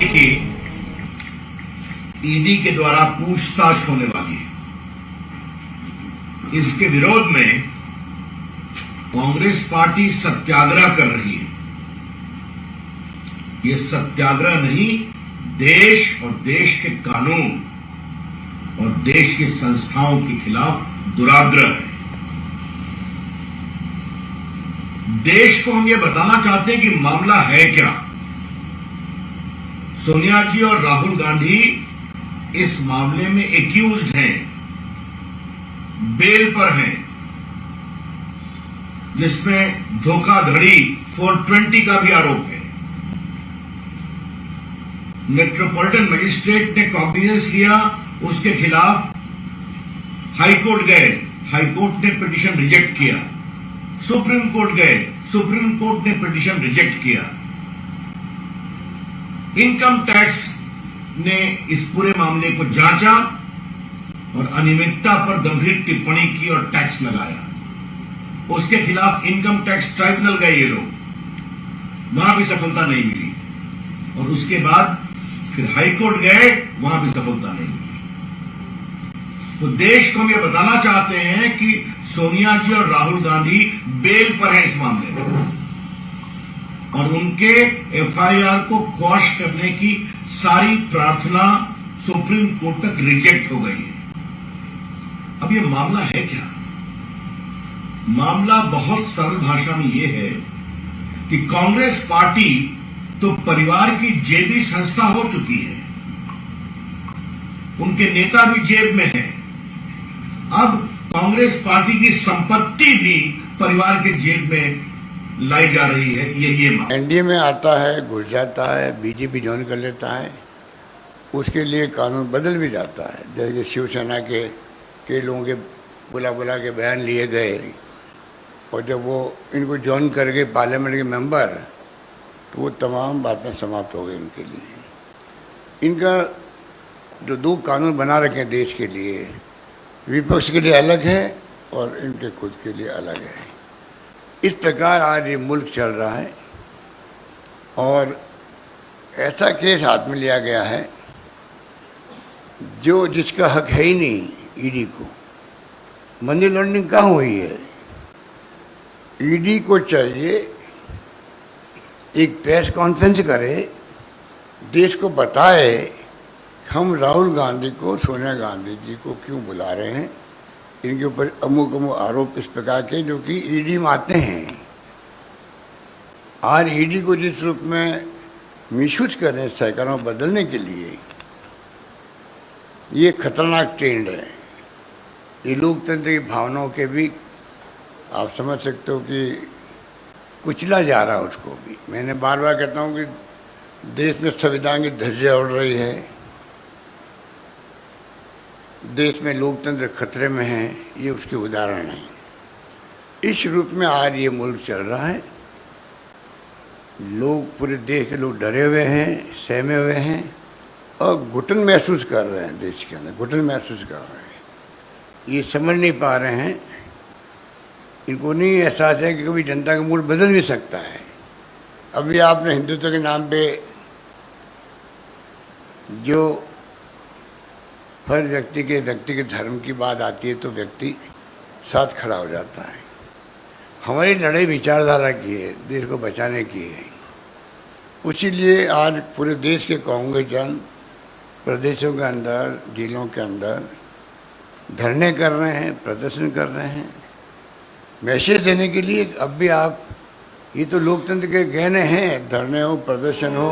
कि ईडी के द्वारा पूछताछ होने वाली है। इसके विरोध में कांग्रेस पार्टी सत्याग्रह कर रही है। ये सत्याग्रह नहीं, देश और देश के कानून और देश की संस्थाओं के खिलाफ दुराग्रह है। देश को हम ये बताना चाहते हैं कि मामला है क्या। सोनिया जी और राहुल गांधी इस मामले में एक्यूज्ड हैं, बेल पर हैं, जिसमें धोखाधड़ी 420 का भी आरोप है। मेट्रोपॉलिटन मजिस्ट्रेट ने कॉग्निजेंस लिया, उसके खिलाफ हाईकोर्ट गए, हाईकोर्ट ने पिटीशन रिजेक्ट किया। सुप्रीम कोर्ट गए, सुप्रीम कोर्ट ने पिटीशन रिजेक्ट किया। इनकम टैक्स ने इस पूरे मामले को जांचा और अनियमितता पर गंभीर टिप्पणी की और टैक्स लगाया। उसके खिलाफ इनकम टैक्स ट्राइब्यूनल गए ये लोग, वहां भी सफलता नहीं मिली। और उसके बाद फिर हाईकोर्ट गए, वहां भी सफलता नहीं मिली। तो देश को हम ये बताना चाहते हैं कि सोनिया जी और राहुल गांधी बेल पर हैं इस मामले में, और उनके एफआईआर को क्वॉश करने की सारी प्रार्थना सुप्रीम कोर्ट तक रिजेक्ट हो गई है। अब ये मामला है क्या? मामला बहुत सरल भाषा में यह है कि कांग्रेस पार्टी तो परिवार की जेबी संस्था हो चुकी है, उनके नेता भी जेब में है। अब कांग्रेस पार्टी की संपत्ति भी परिवार के जेब में लाई जा रही है। यही मामला एनडीए में आता है, घुस जाता है, बीजेपी ज्वाइन कर लेता है, उसके लिए कानून बदल भी जाता है। जैसे शिवसेना के लोगों के बुला के बयान लिए गए, और जब वो इनको ज्वाइन कर गए पार्लियामेंट के मेंबर, तो वो तमाम बातें समाप्त हो गई उनके लिए। इनका जो दो कानून बना रखे हैं देश के लिए, विपक्ष के लिए अलग है और इनके खुद के लिए अलग है। इस प्रकार आज ये मुल्क चल रहा है, और ऐसा केस हाथ में लिया गया है जो जिसका हक है ही नहीं। ईडी को मनी लॉन्ड्रिंग कहाँ हुई है? ईडी को चाहिए एक प्रेस कॉन्फ्रेंस करे, देश को बताए हम राहुल गांधी को, सोनिया गांधी जी को क्यों बुला रहे हैं, इनके ऊपर अमुक आरोप इस प्रकार के जो कि ईडी में आते हैं। आज ईडी को जिस रूप में मिसयूज कर रहे हैं सरकारों बदलने के लिए, ये खतरनाक ट्रेंड है। ये लोकतंत्र की भावनाओं के भी आप समझ सकते हो कि कुचला जा रहा है उसको भी। मैंने बार बार कहता हूँ कि देश में संविधान की धज्जियां उड़ रही है, देश में लोकतंत्र खतरे में है, ये उसके उदाहरण हैं। इस रूप में आज ये मुल्क चल रहा है। लोग, पूरे देश के लोग डरे हुए हैं, सहमे हुए हैं और घुटन महसूस कर रहे हैं। देश के अंदर घुटन महसूस कर रहे हैं। ये समझ नहीं पा रहे हैं, इनको नहीं एहसास है कि कभी जनता का मूड बदल भी सकता है। अभी आपने हिंदुत्व के नाम पे जो हर व्यक्ति के धर्म की बात आती है तो व्यक्ति साथ खड़ा हो जाता है। हमारी लड़ाई विचारधारा की है, देश को बचाने की है। इसीलिए आज पूरे देश के कांग्रेसजन प्रदेशों के अंदर, जिलों के अंदर धरने कर रहे हैं, प्रदर्शन कर रहे हैं, मैसेज देने के लिए। अब भी आप, ये तो लोकतंत्र के गहने हैं, धरने हो, प्रदर्शन हो।